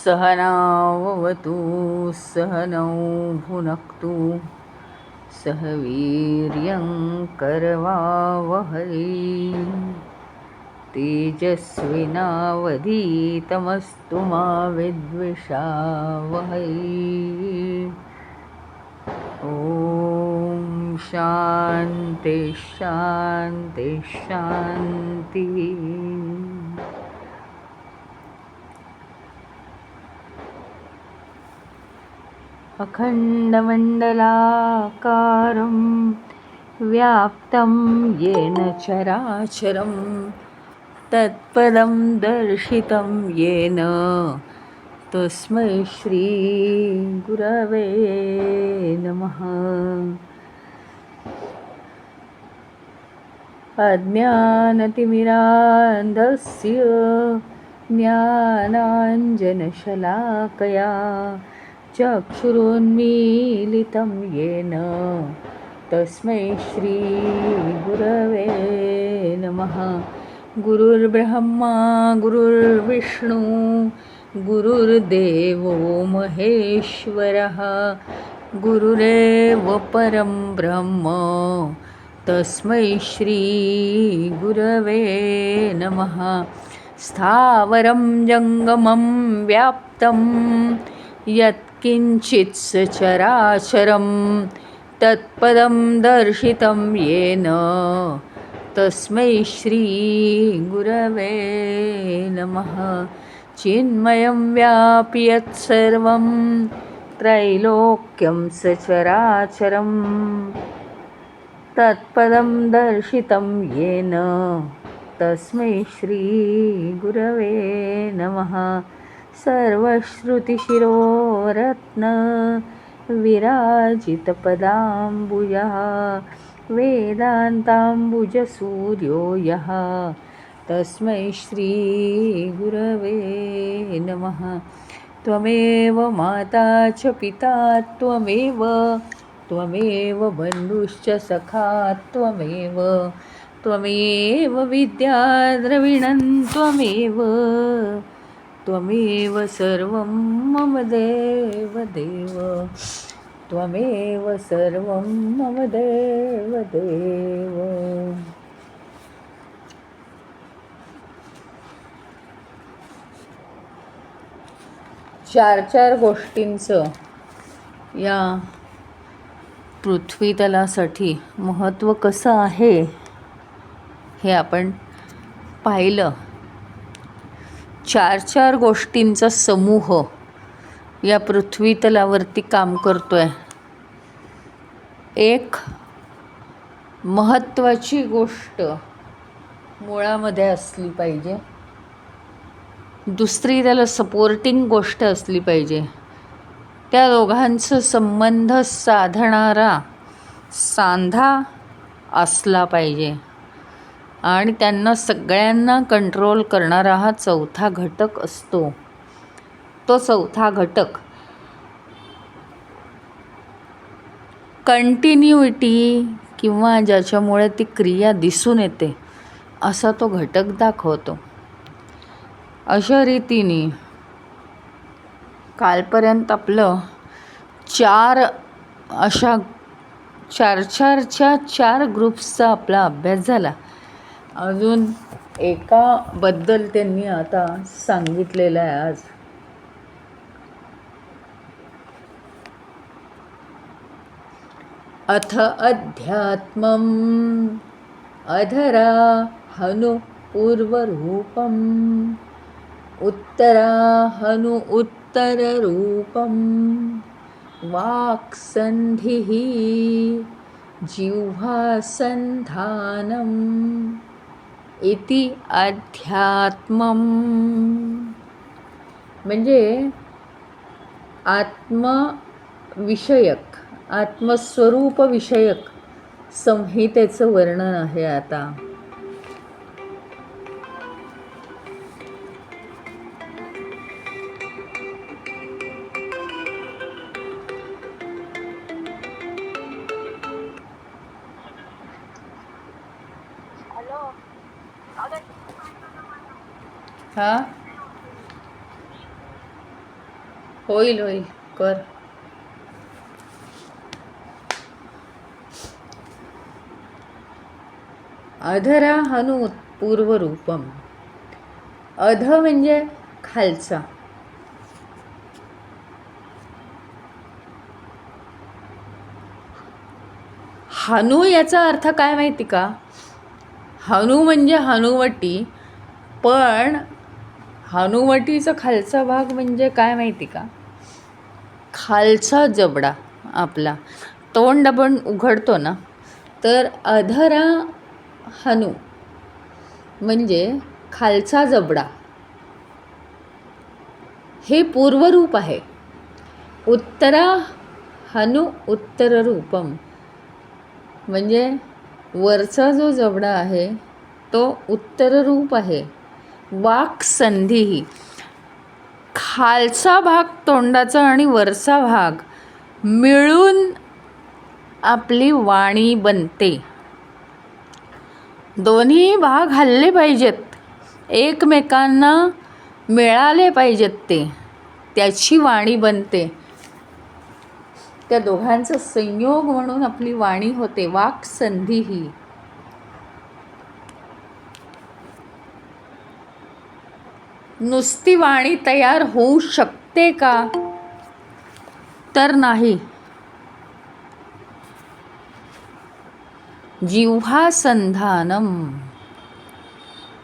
सहनाववतु सहनौ भुनक्तु सह वीर्यं करवावहै तेजस्विनावधीतमस्तु मा विद्विषावहै। ॐ शान्ति शान्ति शान्तिः। अखण्डमण्डलाकारं व्याप्तं येन चराचरं तत्पदं दर्शितं येन तस्मै श्रीगुरवे नमः। अज्ञानतिमिरान्धस्य ज्ञानाञ्जनशलाकया चक्षुरुन्मीलितं येन तस्मै श्रीगुरवे नमः। गुरुर्ब्रह्मा गुरुर्विष्णु गुरुर्देवो महेश्वरः गुरुरेव परं ब्रह्म तस्मै श्रीगुरवे नमः। स्थावरं जङ्गमं व्याप्तं यत्किञ्चित् सचराचरं तत्पदं दर्शितं येन तस्मै श्रीगुरवे नमः। चिन्मयं व्यापि यत्सर्वं त्रैलोक्यं सचराचरं तत्पदं दर्शितं येन तस्मै श्रीगुरवे नमः। सर्वश्रुतिशिरोरत्न विराजितपदाम्बुजः वेदान्ताम्बुजसूर्यो यः तस्मै श्रीगुरवे नमः। त्वमेव माता च पिता त्वमेव बन्धुश्च सखा त्वमेव विद्या द्रविणं त्वमेव सर्वं मम देवदेव त्वमेव सर्वं मम देवदेव। चार गोष्टींचं या पृथ्वीतलासाठी महत्त्व कसं आहे हे आपण पाहिलं। चार गोष्टींचा समूह या पृथ्वीतलावरती काम करतोय। एक महत्त्वाची गोष्ट मुळामध्ये असली पाहिजे, दुसरी त्याला सपोर्टिंग गोष्ट असली पाहिजे, त्या दोघांचं संबंध साधणारा सांधा असला पाहिजे आणि त्यांना सगळ्यांना कंट्रोल करणारा हा चौथा घटक असतो। तो चौथा घटक कंटिन्युइटी किंवा ज्याच्यामुळे ती क्रिया दिसून येते असा तो घटक दाखवतो। अशा रीतीने कालपर्यंत आपलं चार ग्रुप्सचा आपला अभ्यास झाला। अजून एकाबद्दल त्यांनी आता सांगितलेलं आहे आज। अथ अध्यात्मम् अधरा हनु पूर्वरूपम् उत्तरा हनु उत्तररूपम् वाक्सन्धिः जिह्वासन्धानम् इति अध्यात्मम्। म्हणजे आत्मविषयक आत्मस्वरूप विषयक संहितेचं वर्णन आहे आता. हा, होईल होईल कर. अधरा हनु पूर्वरूपम. अध म्हणजे खालचा, हनु याचा अर्थ काय माहिती का? हनु म्हणजे हनुवटी, पण हनुवटीचा खालचा भाग म्हणजे काय माहिती का? खालचा जबडा. आपला तोंड आपण उघडतो ना, तर अधरा हनु म्हणजे खालचा जबडा, हे पूर्वरूप आहे. उत्तरा हनु उत्तर रूपम म्हणजे वरचा जो जबडा आहे तो उत्तर रूप आहे. वाक् संधी, खालचा भाग तोंडाचा आणि वरचा भाग मिळून आपली वाणी बनते. दोन्ही भाग हल्ले पाहिजेत, एकमेकांना मिळाले पाहिजेत, त्याची वाणी बनते. त्या दोघांचा संयोग म्हणून आपली वाणी होते. वाक् संधी ही. नुसती वाणी तयार होऊ शकते का? तर नाही. जिव्हा संधानम,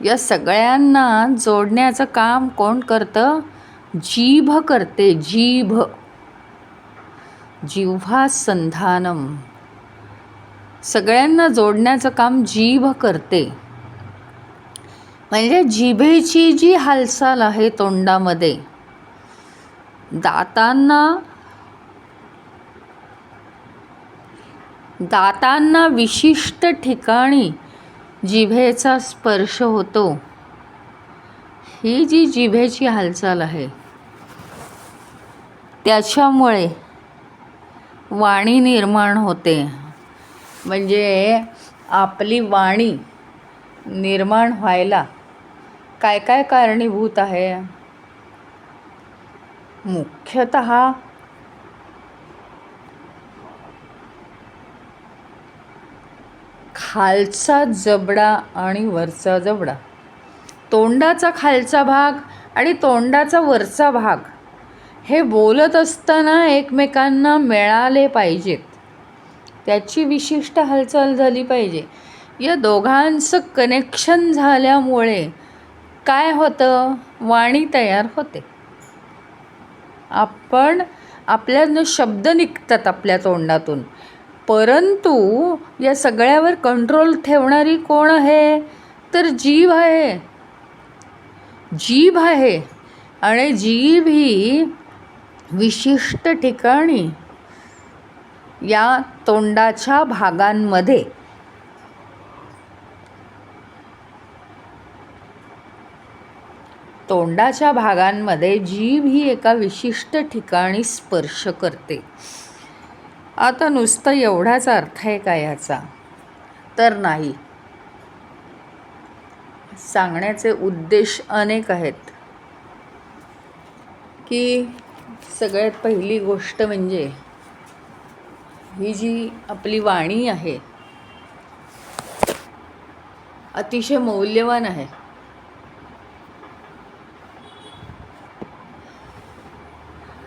या सगळ्यांना जोडण्याचं काम कोण करतं? जीभ करते. जीभ. जिव्हा संधानम, सगळ्यांना जोडण्याचं काम जीभ करते. म्हणजे जिभेची जी हालचाल आहे तोंडामध्ये, दातांना विशिष्ट ठिकाणी जिभेचा स्पर्श होतो. ही जी जिभेची हालचाल आहे त्याच्यामुळे वाणी निर्माण होते. म्हणजे आपली वाणी निर्माण व्हायला काय काय कारणीभूत आहे? मुख्यतः खालचा जबडा आणि वरचा जबडा, तोंडाचा खालचा भाग आणि तोंडाचा वरचा भाग हे बोलत असताना एकमेकांना मिळाले पाहिजेत, त्याची विशिष्ट हालचाल झाली पाहिजे. या दोघांचं कनेक्शन झाल्यामुळे काय होतं? वाणी तयार होते. आपल्यानं शब्द निघतात आपल्या तोंडातून, परंतु या सगळ्यावर कंट्रोल ठेवणारी कोण आहे? तर जीभ आहे. जीभ आहे. आणि जीभ ही विशिष्ट ठिकाणी या तोंडाच्या भागांमध्ये जीभ ही एका विशिष्ट ठिकाणी स्पर्श करते. आता नुसतं एवढाच अर्थ आहे का याचा? तर नाही. सांगण्याचे उद्देश अनेक आहेत. की सगळ्यात पहिली गोष्ट म्हणजे ही जी आपली वाणी आहे अतिशय मौल्यवान आहे.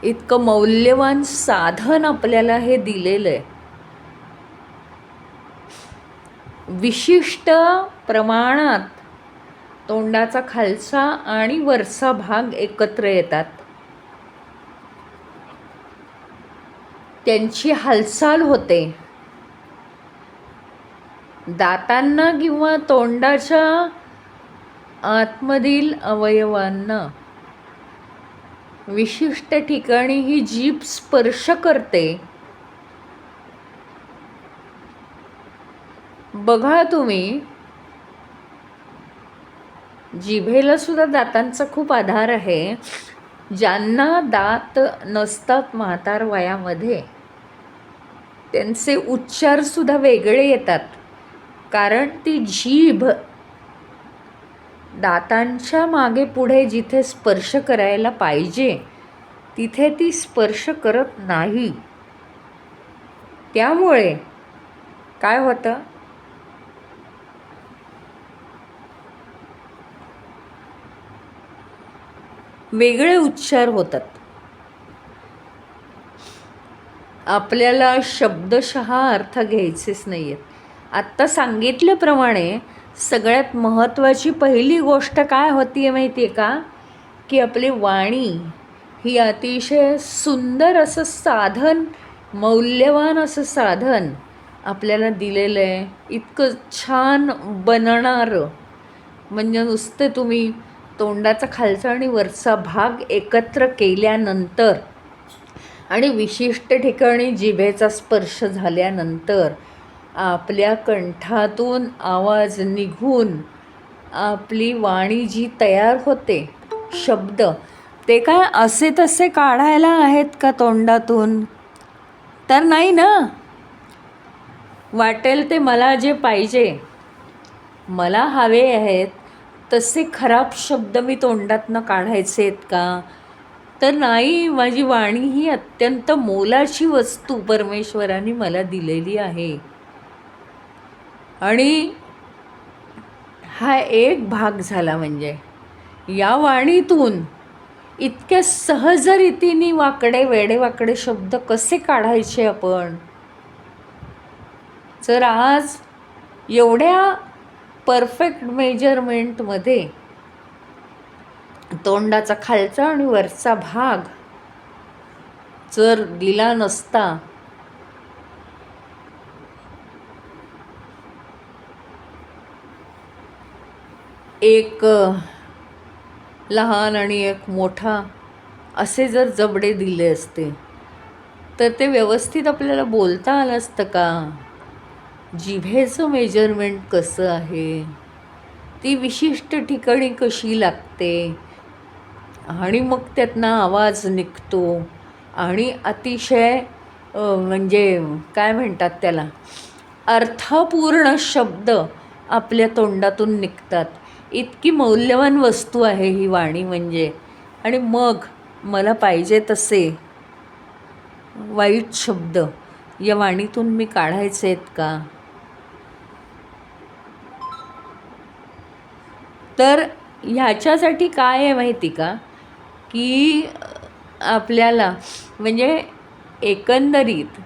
इतकं मौल्यवान साधन आपल्याला हे दिलेलं आहे. विशिष्ट प्रमाणात तोंडाचा खालचा आणि वरचा भाग एकत्र येतात, त्यांची हालचाल होते. दातांना किंवा तोंडाच्या आतमधील अवयवांना विशिष्ट ठिकाणी ही जीभ स्पर्श करते. बघा तुम्ही, जिभेला सुद्धा दातांचा खूप आधार आहे. ज्यांना दात नसतात म्हातार वयामध्ये, त्यांचे उच्चारसुद्धा वेगळे येतात, कारण ती जीभ दातांच्या मागे पुढे जिथे स्पर्श करायला पाहिजे तिथे ती स्पर्श करत नाही. त्यामुळे काय होतं, वेगळे उच्चार होतात. आपल्याला शब्दशः अर्थ घ्यायचेच नाही आहेत. आत्ता सांगितल्याप्रमाणे सगळ्यात महत्त्वाची पहिली गोष्ट काय होती आहे माहिती आहे का, की आपली वाणी ही अतिशय सुंदर असं साधन, मौल्यवान असं साधन आपल्याला दिलेलं आहे. इतकं छान बनणारं, म्हणजे नुसते तुम्ही तोंडाचा खालचा आणि वरचा भाग एकत्र केल्यानंतर आणि विशिष्ट ठिकाणी जिभेचा स्पर्श झाल्यानंतर आपल्या कंठातून आवाज निघून आपली वाणी जी तयार होते, शब्द, ते काय असे तसे काढायला आहेत का तोंडातून? तर नाही ना. वाटेल ते मला जे पाहिजे, मला हवे आहेत तसे खराब शब्द मी तोंडातनं काढायचे आहेत का? तर नाही. माझी वाणी ही अत्यंत मोलाची वस्तू परमेश्वराने मला दिलेली आहे. आणि हा एक भाग झाला. म्हणजे या वाणीतून इतक्या सहज रीतीने वाकडे वेडेवाकडे शब्द कसे काढायचे आपण? जर आज एवढ्या परफेक्ट मेजरमेंटमध्ये तोंडाचा खालचा आणि वरचा भाग जर दिला नसता, एक लहान आणि एक मोठा असे जर जबडे दिले असते, तर ते व्यवस्थित आपल्याला बोलता आलं असतं का? जिभेचं मेजरमेंट कसं आहे, ती विशिष्ट ठिकाणी कशी लागते, आणि मग त्यातनं आवाज निघतो आणि अतिशय म्हणजे काय म्हणतात त्याला, अर्थपूर्ण शब्द आपल्या तोंडातून निघतात. इतकी मौल्यवान वस्तू आहे ही वाणी म्हणजे. आणि मग मला पाहिजे तसे वाईट शब्द या वाणीतून मी काढायचे आहेत का? तर ह्याच्यासाठी काय आहे माहिती का, की आपल्याला म्हणजे एकंदरीत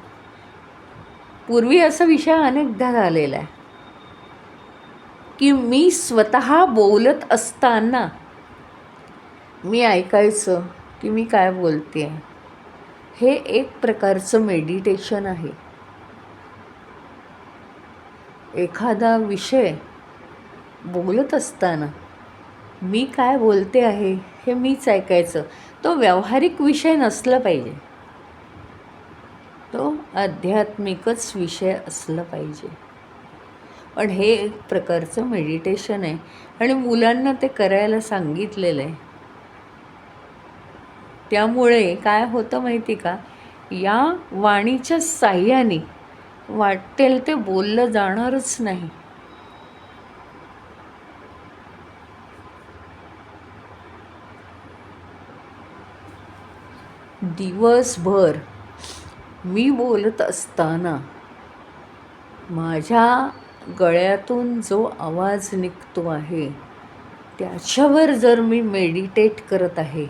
पूर्वी असा विषय अनेकदा झालेला आहे, की मी स्वतः बोलत असताना मी ऐकायचं की मी काय बोलते आहे. हे एक प्रकारचं मेडिटेशन आहे. एखादा विषय बोलत असताना मी काय बोलते आहे हे मीच ऐकायचं. तो व्यावहारिक विषय नसला पाहिजे, तो आध्यात्मिकच विषय असला पाहिजे. पण हे एक प्रकारचं मेडिटेशन आहे आणि मुलांना ते करायला सांगितलेलं आहे. त्यामुळे काय होतं माहिती का, या वाणीच्या साह्याने वाटेल ते बोललं जाणारच नाही. दिवसभर मी बोलत असताना माझ्या गळ्यातून जो आवाज निघतो आहे त्याच्यावर जर मी मेडिटेट करत आहे,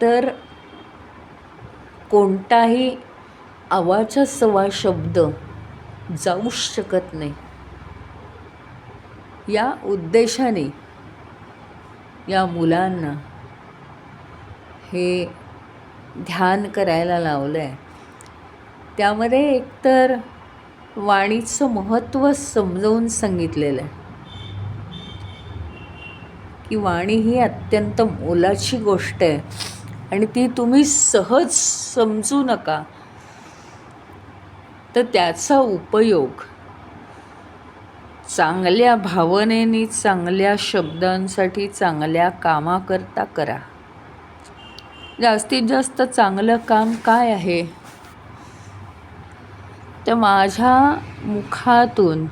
तर कोणताही आवाचा सवा शब्द जाऊच शकत नाही. या उद्देशाने या मुलांना हे ध्यान करायला लावलं आहे. त्यामध्ये एकतर वाणीचं महत्त्व समजावून सांगितलेलं आहे, की वाणी ही अत्यंत मोलाची गोष्ट आहे आणि ती तुम्ही सहज समजू नका. तर त्याचा उपयोग चांगल्या भावनेनी, चांगल्या शब्दांसाठी, चांगल्या कामाकरता करा. जास्तीत जास्त चांगलं काम काय आहे? तर माझ्या मुखातून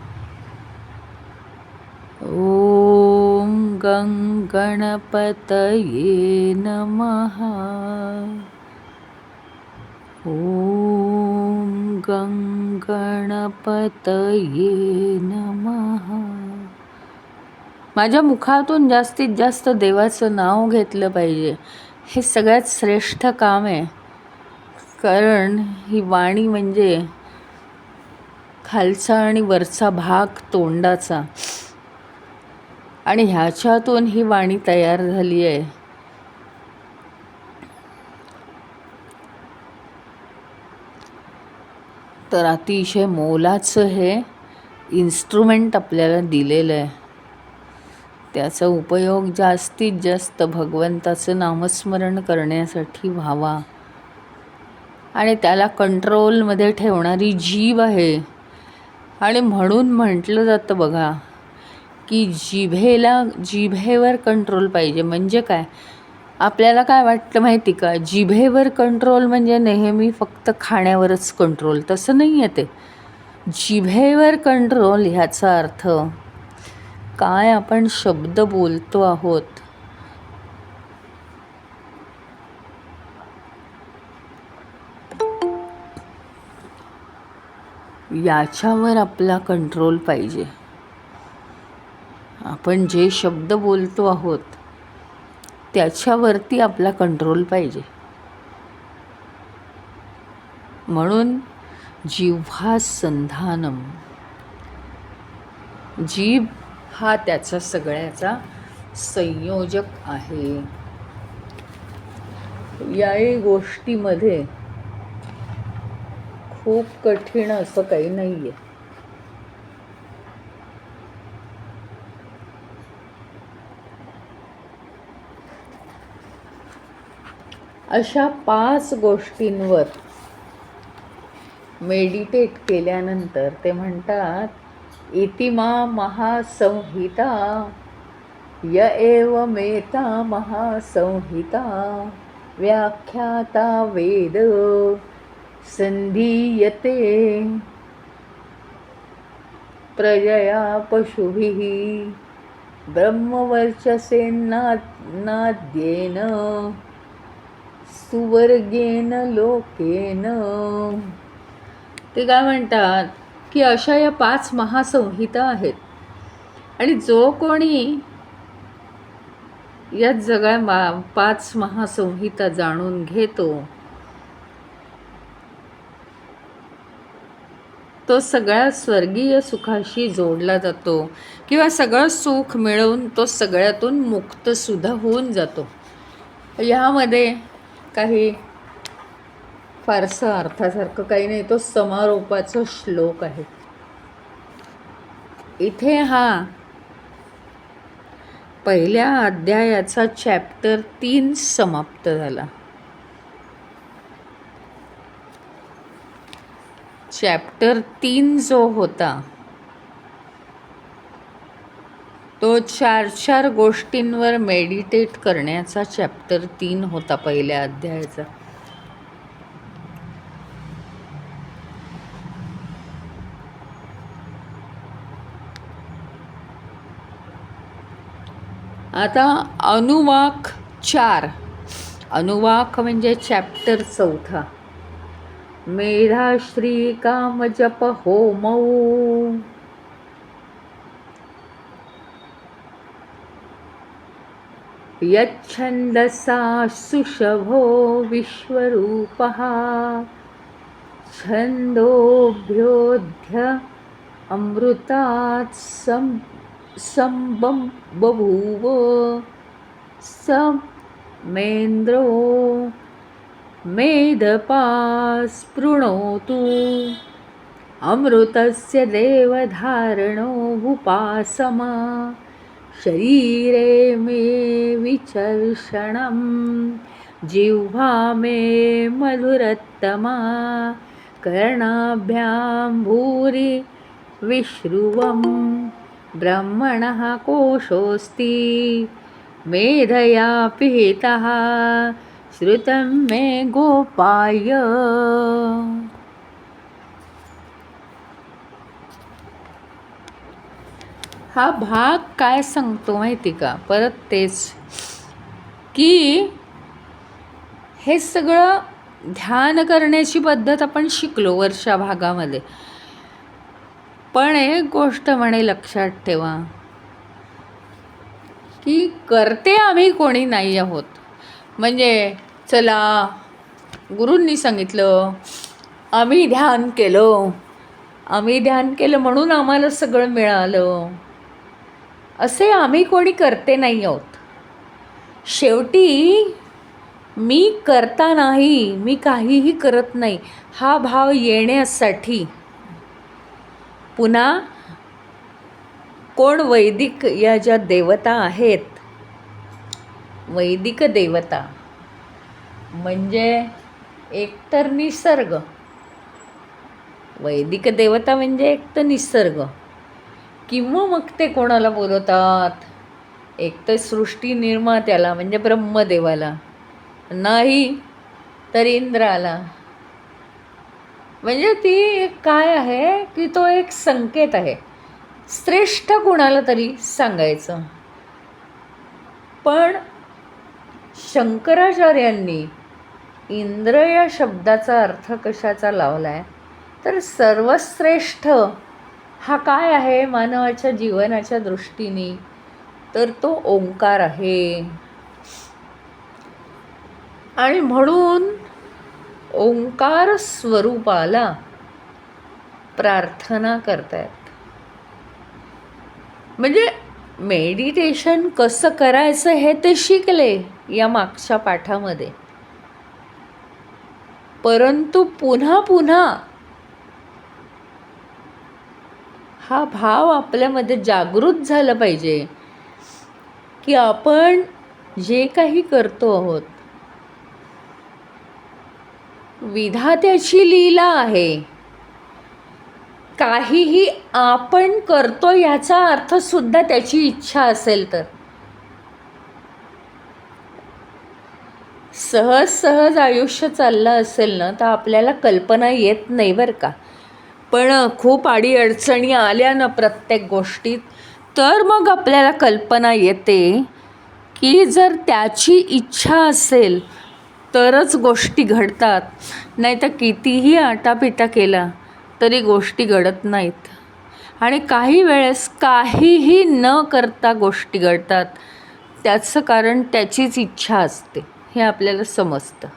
ओम गं गणपतये नमः, ओम गं गणपतये नमः. माझ्या मुखातून जास्तीत जास्त देवाचं नाव घेतलं पाहिजे. हे सगळ्यात श्रेष्ठ काम आहे. कारण ही वाणी म्हणजे खालचा आणि वरचा भाग तोंडाचा, आणि ह्याच्यातून ही वाणी तयार झाली आहे. तर अतिशय मोलाचं हे इन्स्ट्रुमेंट आपल्याला दिलेलं आहे. त्याचा उपयोग जास्तीत जास्त भगवंताचं नामस्मरण करण्यासाठी व्हावा. आणि त्याला कंट्रोलमध्ये ठेवणारी जीभ आहे. आणि म्हणून म्हटलं जातं बघा की जिभेवर कंट्रोल पाहिजे. म्हणजे काय, आपल्याला काय वाटतं माहिती का, जिभेवर कंट्रोल म्हणजे नेहमी फक्त खाण्यावरच कंट्रोल. तसं नाही आहे ते. जिभेवर कंट्रोल ह्याचा अर्थ काय आपण शब्द बोलतो आहोत, याच्यावर आपला कंट्रोल पाहिजे. आपण जे शब्द बोलतो आहोत त्याच्यावरती आपला कंट्रोल पाहिजे. म्हणून जिव्हा संधानम, जीभ हा त्याचा सगळ्याचा संयोजक आहे. याही गोष्टीमध्ये खूप कठीण असं काही नाही आहे. अशा 5 गोष्टींवर मेडिटेट केल्यानंतर ते म्हणतात, इति मा महासंहिता य एवमेता महासंहिता व्याख्याता वेद संधीयते प्रजया पशुभिः ब्रह्मवर्चसेनाद्येन सुवर्गेन लोकेन. ते काय म्हणतात की अशा या 5 महासंहिता आहेत. आणि जो कोणी या सगळ्या 5 महासंहिता जाणून घेतो तो सगळ्या स्वर्गीय सुखाशी जोडला जातो, किंवा सगळं सुख मिळवून तो सगळ्यातून मुक्तसुद्धा होऊन जातो. ह्यामध्ये काही फारसं अर्थासारखं काही नाही. तो समारोपाचा श्लोक आहे. इथे हा पहिल्या अध्यायाचा चॅप्टर 3 समाप्त झाला. चॅप्टर 3 जो होता तो 4 गोष्टींवर मेडिटेट करण्याचा चॅप्टर 3 होता पहिल्या अध्यायाचा. आता अनुवाक 4, अनुवाक म्हणजे चॅप्टर 4, मेधाश्री कामजप होमौ. यच्छन्दसा सुशभो विश्वरूपः छन्दोभ्योऽध्य अमृतात् बभूव समेन्द्रो मेधपास्पृणोतु अमृतस्य देवधारणो भूपासमा शरीरे मे विचर्षणं जिह्वा मे मधुरत्तमा कर्णाभ्यां भूरि विश्रुवं ब्रह्मणः कोशोऽस्ति मेधया पिहितः श्रुतं मे गोपाय. हा भाग काय सांगतो माहिती का? परत तेच की हे सगळं ध्यान करण्याची पद्धत आपण शिकलो वरच्या भागामध्ये. पण एक गोष्ट म्हणे लक्षात ठेवा की करते आम्ही कोणी नाही आहोत. म्हणजे चला गुरूंनी सांगितलं, आम्ही ध्यान केलं म्हणून आम्हाला सगळं मिळालं, असे आम्ही कोणी करते नाही आहोत. शेवटी मी करता नाही, मी काहीही करत नाही हा भाव येण्यासाठी पुन्हा कोण वैदिक या ज्या देवता आहेत, वैदिक देवता म्हणजे एकतर निसर्ग, वैदिक देवता म्हणजे एक तर निसर्ग, किंवा मग ते कोणाला बोलवतात, एक तर सृष्टी निर्मात्याला म्हणजे ब्रह्मदेवाला, नाही तर इंद्राला. म्हणजे ती एक काय आहे की तो एक संकेत आहे, श्रेष्ठ कोणाला तरी सांगायचं. पण शंकराचार्यांनी इंद्र या शब्दाचा अर्थ कशाचा लावला आहे तर सर्वश्रेष्ठ हा काय आहे मानवाच्या जीवनाच्या दृष्टीने, तर तो ओंकार आहे. आणि म्हणून ओंकार स्वरूपाला प्रार्थना करतायत. म्हणजे मेडिटेशन कसं करायचं हे ते शिकले या मागच्या पाठामध्ये, परंतु पुन्हा पुन्हा हा भाव आपल्यामध्ये जागृत झाला पाहिजे की आपण जे काही करतो आहोत विधात्याची लीला आहे. काहीही आपण करतो याचा अर्थ सुद्धा त्याची इच्छा असेल तर. सहज सहज आयुष्य चाललं असेल ना तर आपल्याला कल्पना येत नाही बरं का. पण खूप अडीअडचणी आल्या ना प्रत्येक गोष्टीत, तर मग आपल्याला कल्पना येते की जर त्याची इच्छा असेल तरच गोष्टी घडतात, नाही तर कितीही आटापिटा केला तरी गोष्टी घडत नाहीत. आणि काही वेळेस काहीही न करता गोष्टी घडतात, त्याचं कारण त्याचीच इच्छा असते, हे आपल्याला समजतं.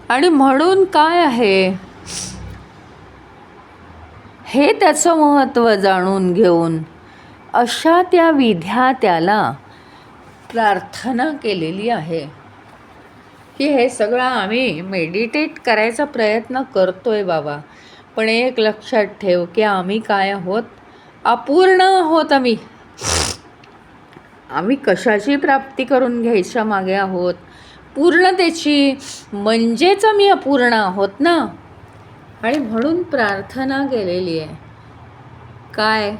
आणि म्हणून काय आहे हे त्याचं महत्त्व जाणून घेऊन अशा त्या विधात्याला प्रार्थना केलेली आहे की हे सगळं आम्ही मेडिटेट करायचा प्रयत्न करतोय बाबा, पण एक लक्षात ठेव की आम्ही काय आहोत, अपूर्ण आहोत. आम्ही कशाची प्राप्ती करून घ्यायच्या मागे आहोत, पूर्णतेची, म्हणजेच आम्ही अपूर्ण आहोत ना. आणि म्हणून प्रार्थना केलेली आहे काय,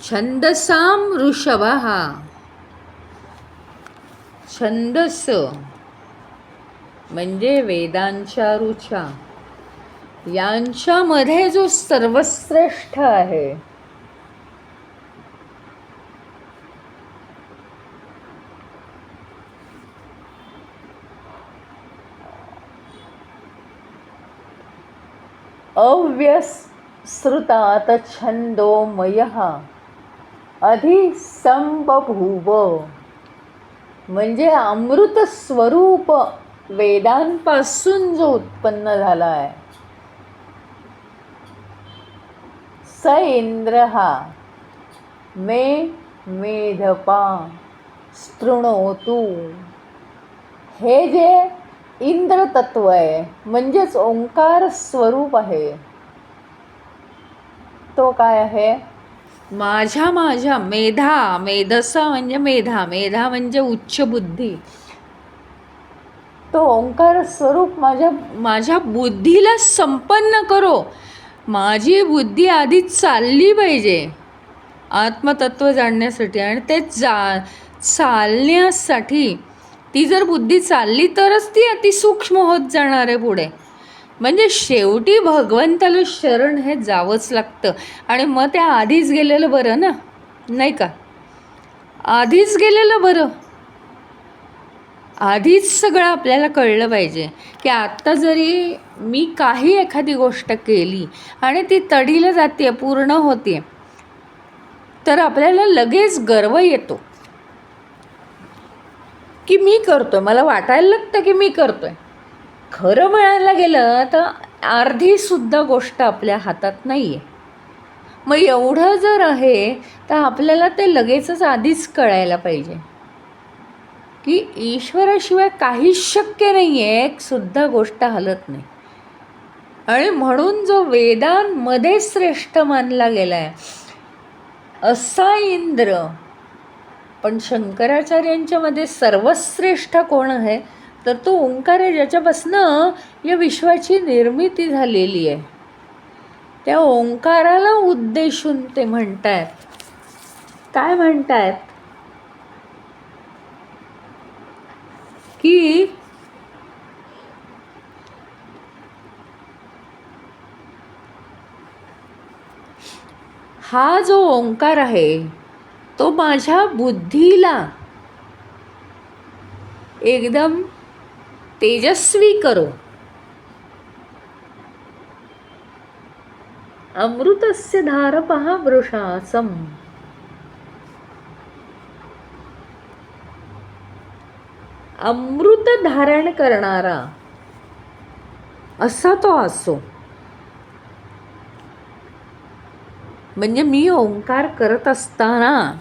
छंदसाम ऋषभः, छंदस म्हणजे वेदांच्या ऋचा, यांच्यामध्ये जो सर्वश्रेष्ठ आहे अव्यसृतात छंदोमयः अधिसंबभूव, म्हणजे अमृत स्वरूप वेदांपासून जो उत्पन्न झाला आहे, स इंद्र हा मे मेधपा, स्तृणोतु. हे जे इंद्र तत्व आहे म्हणजेच ओंकार स्वरूप आहे, तो काय आहे? माझ्या माझ्या मेधा, मेधसा म्हणजे मेधा, मेधा म्हणजे उच्च बुद्धी. तो ओंकार स्वरूप माझ्या बुद्धीला संपन्न करो. माझी बुद्धी आधी चालली पाहिजे आत्मतत्व जाणण्यासाठी, आणि ते चालण्यासाठी ती जर बुद्धी चालली तरच ती अतिसूक्ष्म होत जाणार आहे पुढे. म्हणजे शेवटी भगवंताला शरण हे जावंच लागतं. आणि मग त्या आधीच गेलेलं बरं ना, नाही का? आधीच गेलेलं बरं. आधीच सगळं आपल्याला कळलं पाहिजे की आत्ता जरी मी काही एखादी गोष्ट केली आणि ती तडीला जाते, पूर्ण होते, तर आपल्याला लगेच गर्व येतो की मी करतोय, मला वाटायला लागतं की मी करतोय. खरं म्हणायला गेलं तर अर्धीसुद्धा गोष्ट आपल्या हातात नाही आहे. मग एवढं जर आहे तर आपल्याला ते लगेचच आधीच कळायला पाहिजे की ईश्वराशिवाय काहीच शक्य नाही आहे, एक सुद्धा गोष्ट हलत नाही. आणि म्हणून जो वेदांमध्ये श्रेष्ठ मानला गेला आहे असा इंद्र, पण शंकराचार्यांच्या मध्ये सर्वश्रेष्ठ कोण आहे तर तो ओंकार आहे, ज्याच्यापासनं या विश्वाची निर्मिती झालेली आहे. त्या ओंकाराला उद्देशून ते म्हणतायत. काय म्हणतायत की हा जो ओंकार आहे तो माझ्या बुद्धीला एकदम तेजस्वी करो. अमृतस्य धारपः वृषासम. अमृत धारण करणारा असा तो असो. म्हणजे मी ओंकार करत असताना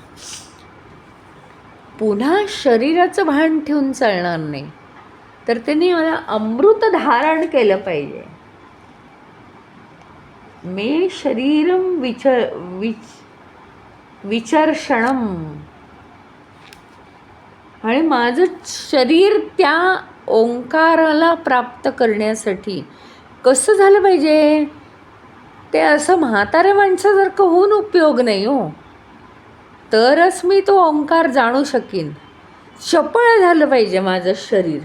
पुन्हा शरीराचं भान ठेवून चालणार नाही, तर त्यांनी मला अमृत धारण केलं पाहिजे. मे शरीरम विचर्षणम. आणि माझं शरीर त्या ओंकाराला प्राप्त करण्यासाठी कसं झालं पाहिजे? ते असं म्हाताऱ्या माणसासारखं होऊन उपयोग नाही हो. तरच मी तो ओंकार जाणू शकीन. चपळ झालं पाहिजे माझं शरीर,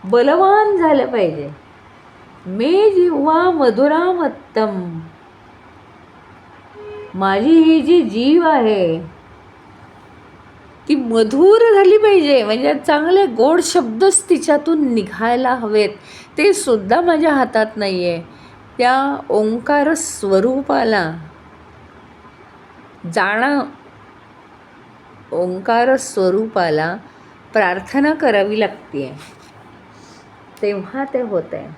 बलवान झालं पाहिजे. मे जिव्हा मधुरामत्तम. माझी ही जी जीव आहे ती मधुर झाली पाहिजे. म्हणजे चांगले गोड शब्दच तिच्यातून निघायला हवेत. ते सुद्धा माझ्या हातात नाही आहे. त्या ओंकार स्वरूपाला ओंकार स्वरूपाला प्रार्थना करावी लागते, तेव्हा ते होत आहे.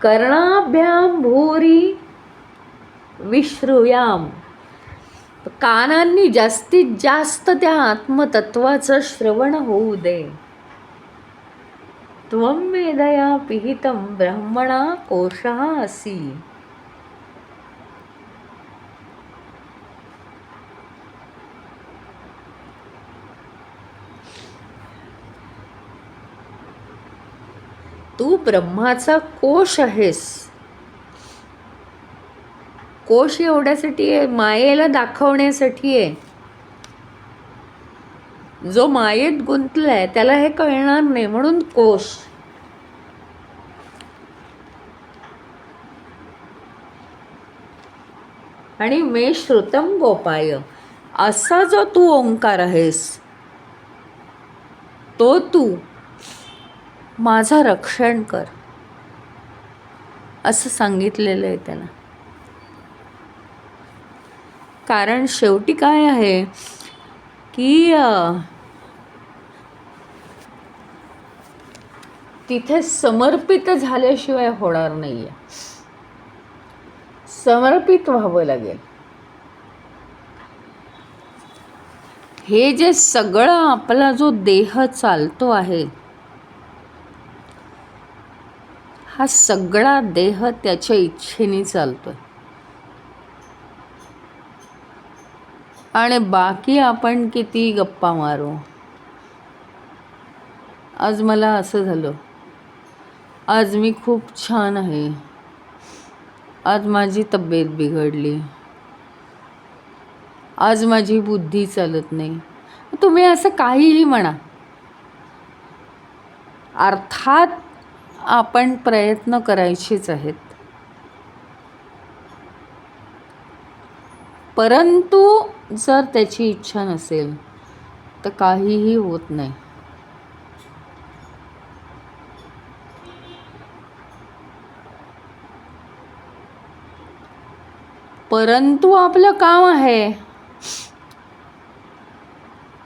कर्णाभ्याम भूरी विश्रूयाम. कानांनी जास्तीत जास्त त्या आत्मतत्वाचं श्रवण होऊ दे. त्वं मेधया पिहितं ब्रह्मणा कोशः असि. तू ब्रह्माचा कोश आहेस. कोश एवढ्यासाठी आहे, मायेला दाखवण्यासाठी आहे. जो मायेत गुंतलाय त्याला हे कळणार नाही, म्हणून कोश. आणि मे श्रुतम गोपाय. असा जो तू ओंकार आहेस तो तू माझं रक्षण कर, असं सांगितलेलं आहे त्याला. कारण शेवटी काय आहे की तिथे समर्पित झाल्याशिवाय होणार नाही आहे. समर्पित व्हावं लागेल. हे जे सगळं आपला जो देह चालतो आहे, हा सगळा देह त्याच्या इच्छेने चालतोय. आणि बाकी आपण किती गप्पा मारू. आज मला असं झालं, आज मी खूप छान आहे, आज माझी तब्येत बिघडली, आज माझी बुद्धी चालत नाही. तुम्ही असं काहीही म्हणा, अर्थात आपण प्रयत्न करायचेच आहेत, परंतु जर त्याची इच्छा नसेल तर काहीही होत नाही. परंतु आपलं काम आहे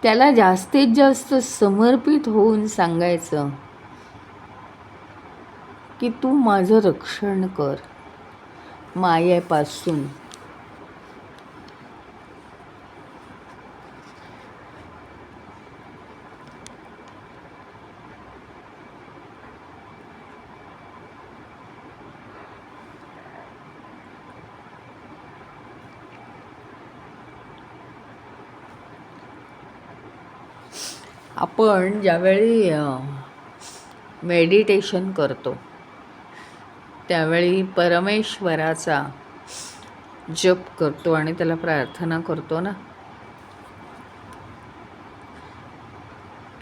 त्याला जास्तीत जास्त समर्पित होऊन सांगायचं की तू माझं रक्षण कर मायेपासून. आपण ज्यावेळी मेडिटेशन करतो त्यावेळी परमेश्वराचा जप करतो आणि त्याला प्रार्थना करतो ना,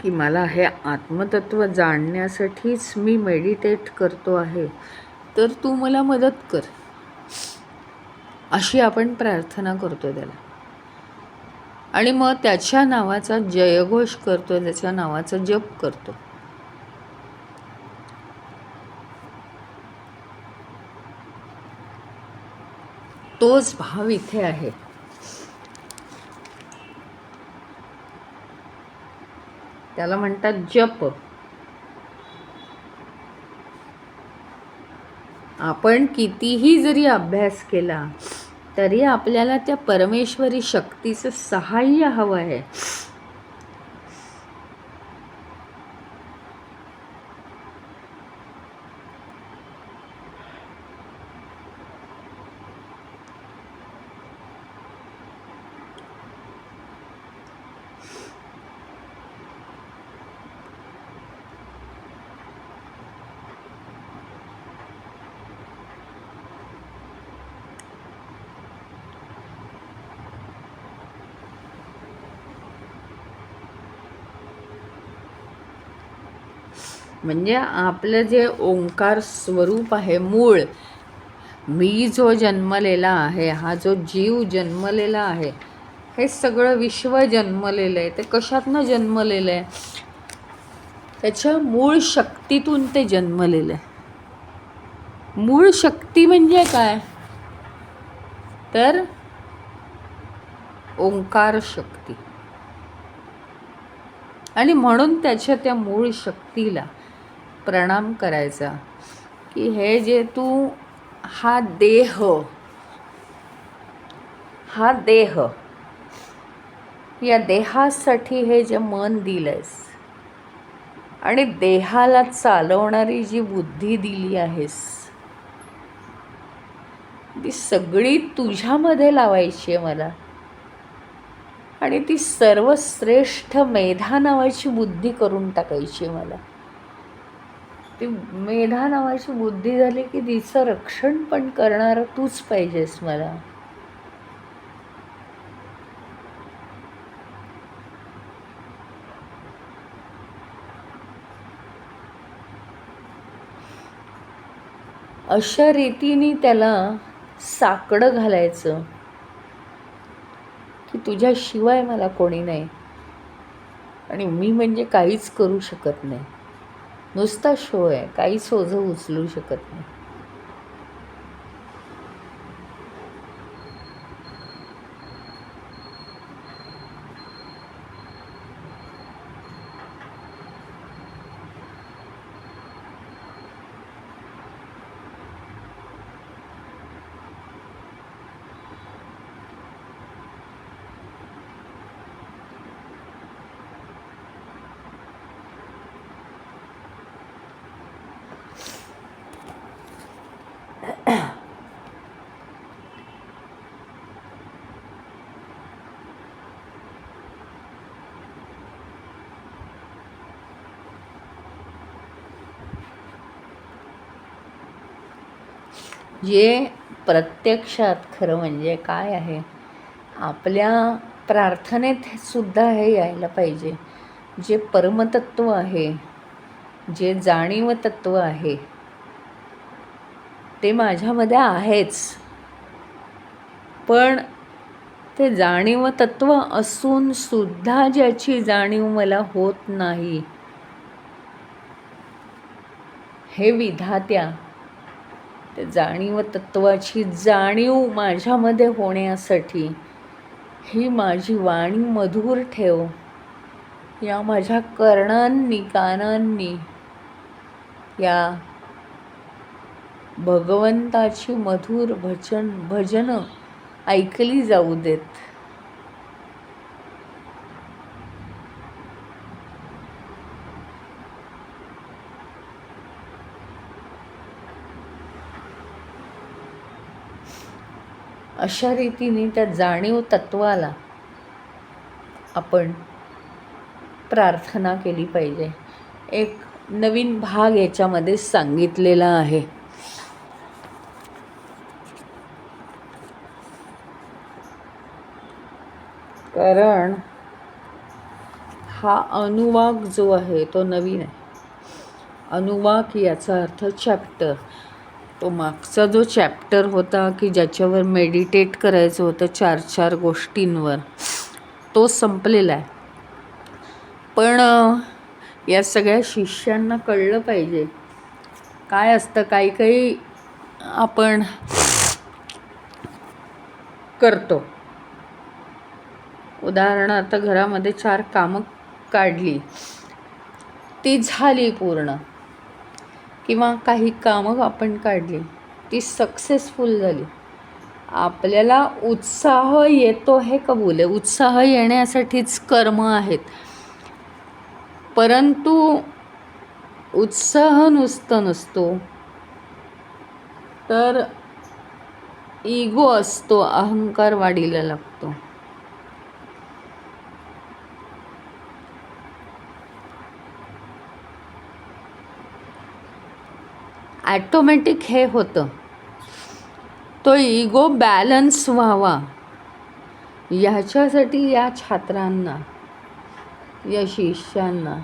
की मला हे आत्मतत्व जाणण्यासाठीच मी मेडिटेट करतो आहे, तर तू मला मदत कर, अशी आपण प्रार्थना करतो त्याला. आणि मग त्याच्या नावाचा जयघोष करतो, त्याच्या नावाचा जप करतो. तोच भाव इथे आहे. त्याला म्हणतात जप. आपण कितीही जरी अभ्यास केला तरी आपल्याला त्या परमेश्वरी शक्तीचं सहाय्य हवं आहे. म्हणजे आपलं जे ओंकार स्वरूप आहे, मूळ, मी जो जन्मलेला आहे, हा जो जीव जन्मलेला आहे, हे सगळं विश्व जन्मलेलं आहे. ते कशातनं जन्मलेलं आहे? त्याच्या मूळ शक्तीतून ते जन्मलेलं आहे. मूळ शक्ती म्हणजे काय? तर ओंकार शक्ती. आणि म्हणून त्याच्या त्या मूळ शक्तीला प्रणाम करायचा, की हे जे तू हा देह, या देहासाठी हे जे मन दिलंयस आणि देहाला चालवणारी जी बुद्धी दिली आहेस, ती सगळी तुझ्यामध्ये लावायची आहे मला. आणि ती सर्वश्रेष्ठ मेधा नावाची बुद्धी करून टाकायची आहे मला. ती मेधा नावाची बुद्धी झाली की तिचं रक्षण पण करणारं तूच पाहिजेस मला. अशा रीतीने त्याला साकडं घालायचं की तुझ्याशिवाय मला कोणी नाही आणि मी म्हणजे काहीच करू शकत नाही, नुसता शो आहे, काहीच ओझं उचलू शकत नाही. जे प्रत्यक्षात खरं म्हणजे काय आहे, आपल्या प्रार्थनेत सुद्धा हे यायला पाहिजे. जे परमतत्व आहे, जे जाणीव तत्व आहे, ते माझ्यामध्ये आहेच. पण ते जाणीव तत्व असून सुद्धा ज्याची जाणीव मला होत नाही, हे विधात्या, ते जाणीव तत्वाची जाणीव माझ्यामध्ये होण्यासाठी ही माझी वाणी मधुर ठेव. या माझ्या कर्णांनी कानांनी या भगवंताची मधुर भजन ऐकली जाऊ देत. अशा रीतीने त्या जाणीव तत्वाला आपण प्रार्थना केली पाहिजे. एक नवीन भाग याच्यामध्ये सांगितलेला आहे. कारण हा अनुवाक जो आहे तो नवीन आहे. अनुवाक याचा अर्थ चॅप्टर. तो मागचा जो चॅप्टर होता की ज्याच्यावर मेडिटेट करायचं होतं 4 गोष्टींवर, तो संपलेला आहे. पण या सगळ्या शिष्यांना कळलं पाहिजे काय असतं. काही आपण करतो. उदाहरणार्थ घरामध्ये 4 कामं काढली, ती झाली पूर्ण, किंवा काही कामं आपण काढली, ती सक्सेसफुल झाली, आपल्याला उत्साह येतो हे कबूल आहे. उत्साह येण्यासाठीच कर्म आहेत. परंतु उत्साह नुसतं नसतो, तर इगो असतो, अहंकार वाढीला लागतो. ॲटोमॅटिक हे होतं. तो इगो बॅलन्स व्हावा ह्याच्यासाठी या छात्रांना, या शिष्यांना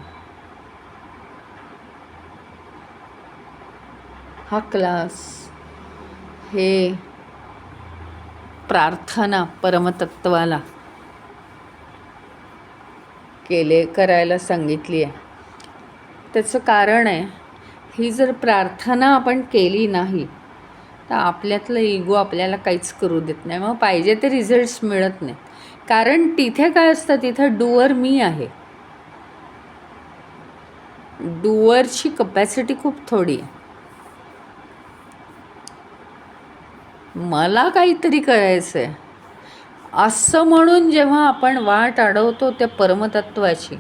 हा क्लास, हे प्रार्थना परमतत्वाला करायला सांगितली आहे. त्याचं कारण आहे, ही जर प्रार्थना आपण केली नाही तर आपल्यातलं इगो आपल्याला काहीच करू देत नाही. मग पाहिजे ते रिझल्ट्स मिळत नाहीत. कारण तिथे काय असतं, तिथं डुअर मी आहे. डुअरची कपॅसिटी खूप थोडी आहे. मला काहीतरी करायचं आहे असं म्हणून जेव्हा आपण वाट अडवतो त्या परमतत्वाची,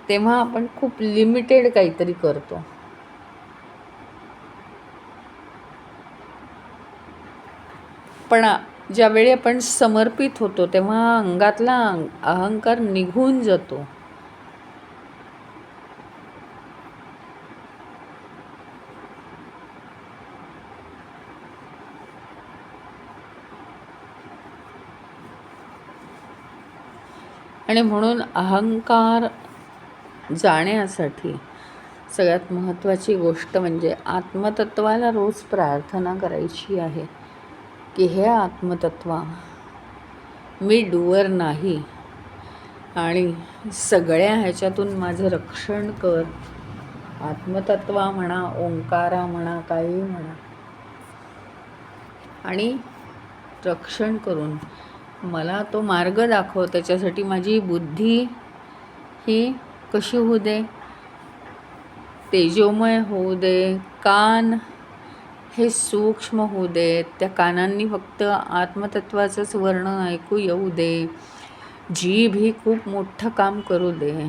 तेव्हा आपण खूप लिमिटेड काहीतरी करतो. पण ज्यावेळी आपण समर्पित होतो तेव्हा अंगातला अहंकार निघून जातो. आणि म्हणून अहंकार जाण्यासाठी सगळ्यात महत्त्वाची गोष्ट म्हणजे आत्मतत्वाला रोज प्रार्थना करायची आहे की हे आत्मतत्वा, मी डुअर नाही आणि सगळ्या ह्याच्यातून माझं रक्षण कर. आत्मतत्वा म्हणा, ओंकारा म्हणा, काही म्हणा, आणि रक्षण करून मला तो मार्ग दाखव. त्याच्यासाठी माझी बुद्धी ही कशी होऊ दे, तेजोमय होऊ दे, कान हे सूक्ष्म होऊ देत, त्या कानांनी फक्त आत्मतत्वाचंच वर्णन ऐकू येऊ दे, जीभ ही खूप मोठं काम करू दे.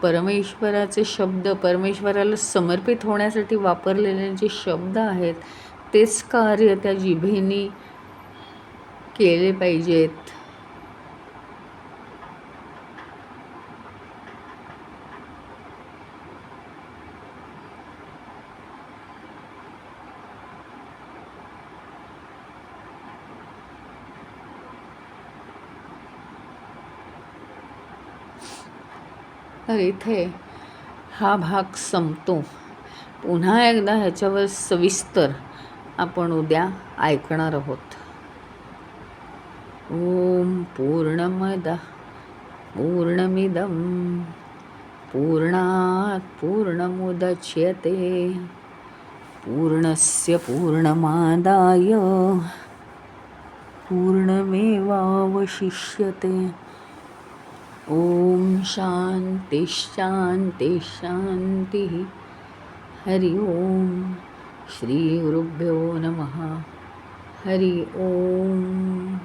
परमेश्वराचे शब्द, परमेश्वराला समर्पित होण्यासाठी वापरलेले जे शब्द आहेत तेच कार्य त्या जिभेनी केले पाहिजेत. तर इथे हा भाग संपतो. पुन्हा एकदा ह्याच्यावर सविस्तर आपण उद्या ऐकणार आहोत. ओम पूर्णमद पूर्णमिदं पूर्णात् पूर्णमुदच्यते पूर्णस्य पूर्णमादाय पूर्णमेवावशिष्यते. ओम शांती शांती शांती. हरि ओम. श्री गुरुभ्यो नमः. हरि ओम.